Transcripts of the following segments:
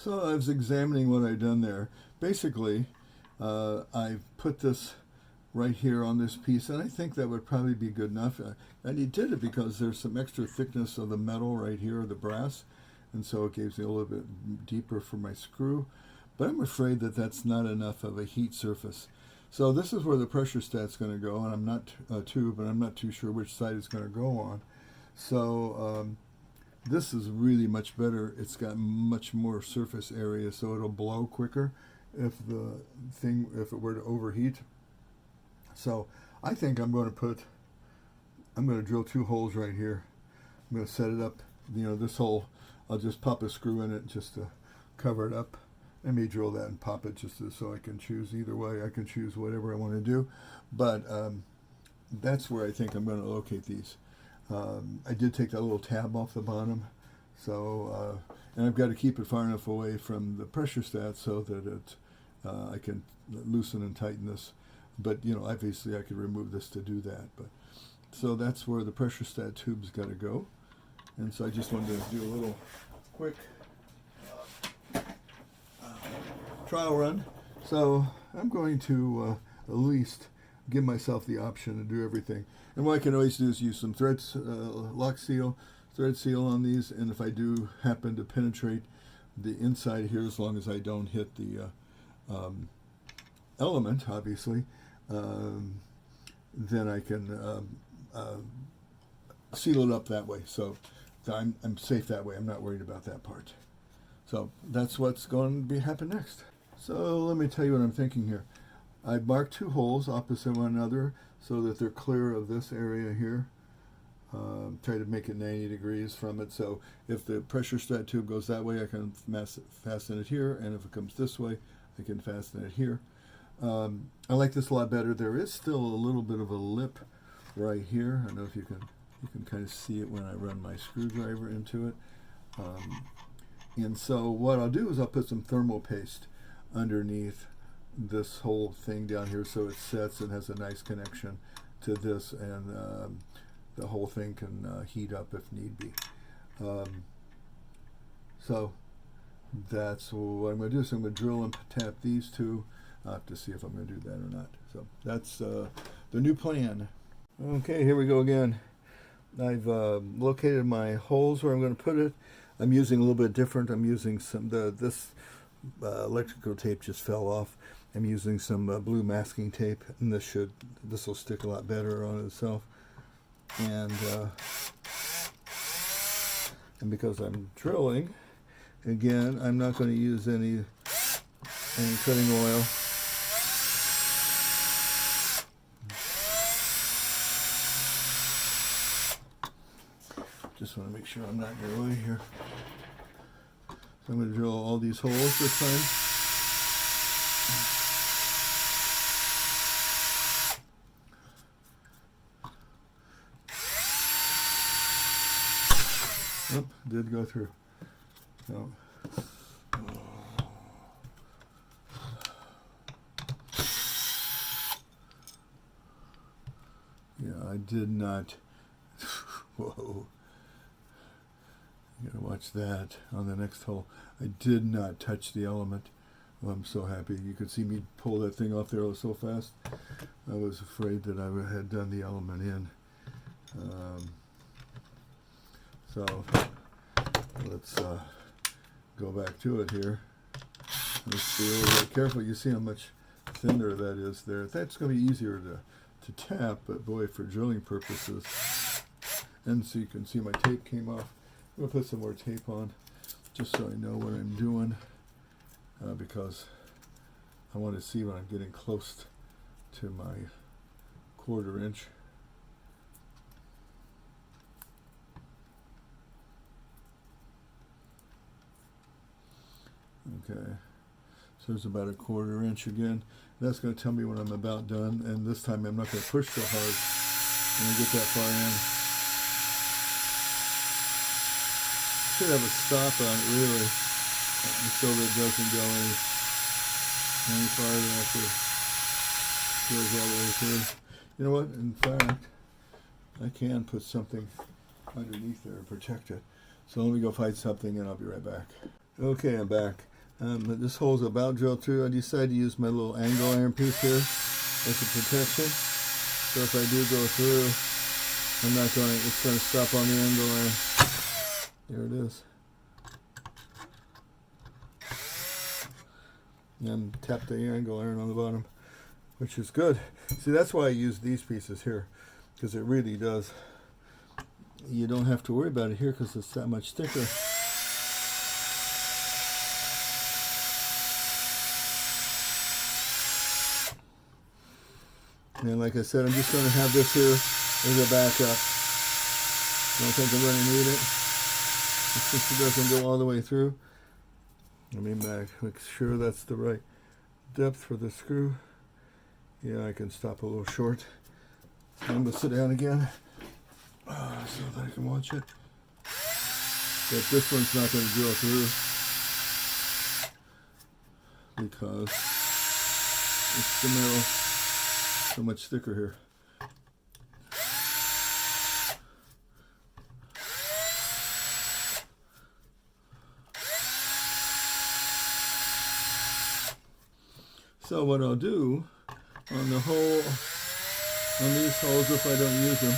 So I was examining what I'd done there. Basically, I put this right here on this piece, and I think that would probably be good enough. And he did it because there's some extra thickness of the metal right here, the brass, and so it gives me a little bit deeper for my screw. But I'm afraid that that's not enough of a heat surface. So this is where the pressure stat's going to go, and I'm not but I'm not too sure which side it's going to go on. So this is really much better. It's got much more surface area, so it'll blow quicker if it were to overheat. So I think I'm going to drill 2 holes right here. I'm going to set it up, this hole, I'll just pop a screw in it just to cover it up. I may drill that and pop it just so I can choose either way. I can choose whatever I want to do. But that's where I think I'm going to locate these. I did take that little tab off the bottom. So, and I've got to keep it far enough away from the pressure stat so that I can loosen and tighten this. But, obviously I could remove this to do that. But so that's where the pressure stat tube's got to go. And so I just wanted to do a little quick trial run. So I'm going to at least give myself the option to do everything. And what I can always do is use some thread seal on these. And if I do happen to penetrate the inside here, as long as I don't hit the element, obviously, then I can seal it up that way. So I'm safe that way. I'm not worried about that part. So that's what's going to happen next. So let me tell you what I'm thinking here. I marked 2 holes opposite one another so that they're clear of this area here. Try to make it 90 degrees from it. So if the pressure stat tube goes that way, I can fasten it here. And if it comes this way, I can fasten it here. I like this a lot better. There is still a little bit of a lip right here. I don't know if you can kind of see it when I run my screwdriver into it. And so what I'll do is I'll put some thermal paste underneath this whole thing down here so it sets and has a nice connection to this, and the whole thing can heat up if need be. So that's what I'm going to do. So I'm going to drill and tap these 2. I'll have to see if I'm going to do that or not. So that's the new plan. Okay, here we go again. I've located my holes where I'm going to put it. I'm using a little bit different. I'm using this electrical tape just fell off. I'm using some blue masking tape, and this will stick a lot better on itself. And because I'm drilling, again, I'm not going to use any cutting oil. Just want to make sure I'm not in your way here. So I'm going to drill all these holes this time. Oop, did go through. So. Yeah, I did not. Whoa. You gotta watch that on the next hole. I did not touch the element. Well, I'm so happy. You could see me pull that thing off there so fast. I was afraid that I had done the element in. So let's go back to it here. Let's be a little bit careful. You see how much thinner that is there. That's going to be easier to tap, but boy, for drilling purposes. And so you can see my tape came off. I'm going to put some more tape on just so I know what I'm doing, because I want to see when I'm getting close to my 1/4 inch. Okay, so it's about 1/4 inch again. That's going to tell me when I'm about done, and this time I'm not going to push so hard when I get that far in. Should have a stop on it, really, so that it doesn't go any farther after it goes all the way through. You know what? In fact, I can put something underneath there and protect it. So let me go find something, and I'll be right back. Okay, I'm back. This hole's about drilled through. I decided to use my little angle iron piece here as a protection. So if I do go through, it's going to stop on the angle iron. There it is. And tap the angle iron on the bottom, which is good. See, that's why I use these pieces here, because it really does. You don't have to worry about it here because it's that much thicker. And like I said, I'm just going to have this here as a backup. I don't think I'm going to need it. Since it doesn't go all the way through. Let me make sure that's the right depth for the screw. Yeah, I can stop a little short. I'm going to sit down again so that I can watch it. But this one's not going to drill through because it's the metal so much thicker here. So what I'll do on these holes, if I don't use them,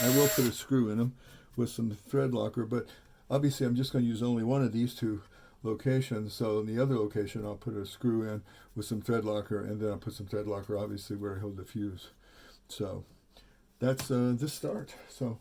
I will put a screw in them with some thread locker, but obviously I'm just going to use only one of these two locations. So in the other location I'll put a screw in with some thread locker, and then I'll put some thread locker obviously where he'll diffuse. So that's the start. So